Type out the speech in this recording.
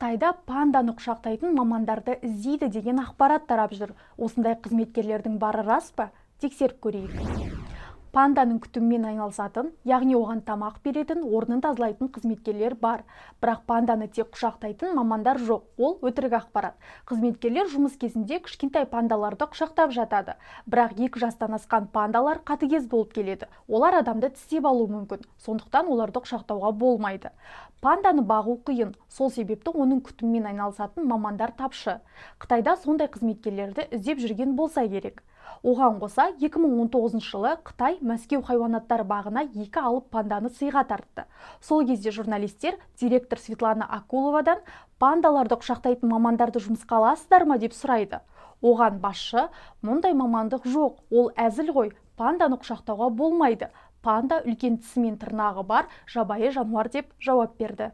Қытайда панданы құшақтайтын мамандарды іздейді деген ақпарат тарап жүр. Осындай қызметкерлердің бары рас па? Тексеріп көрейік. Панданың күтімімен айналысатын, яғни оған тамақ беретін, орнын тазалайтын қызметкерлер бар. Бірақ панданы тек құшақтайтын мамандар жоқ. Ол өтірік ақпарат. Қызметкерлер жұмыс кезінде кішкентай пандаларды құшақтап жатады. Бірақ 2 жастан асқан пандалар қатыгез болып келеді. Олар адамды тістеп алуы мүмкін. Сондықтан оларды құшақтауға болмайды. Панданы бағу қиын. Сол себепті оның күтімімен айналысатын мамандар тапшы. Қытайда сондай қызметкерлерді іздеп жүрген болса керек. Оған қоса 2019 жылы Қытай Мәскеу хайуанаттар бағына 2 алып панданы сыйға тартты. Сол кезде журналистер директор Светлана Акуловадан пандаларды құшақтайтын мамандарды жұмысқа аласыздар ма деп сұрайды. Оған басшы: мұндай мамандық жоқ, ол әзіл ғой, панданы құшақтауға болмайды. Панда үлкен тісі мен тырнағы бар жабайы жануар деп жауап берді.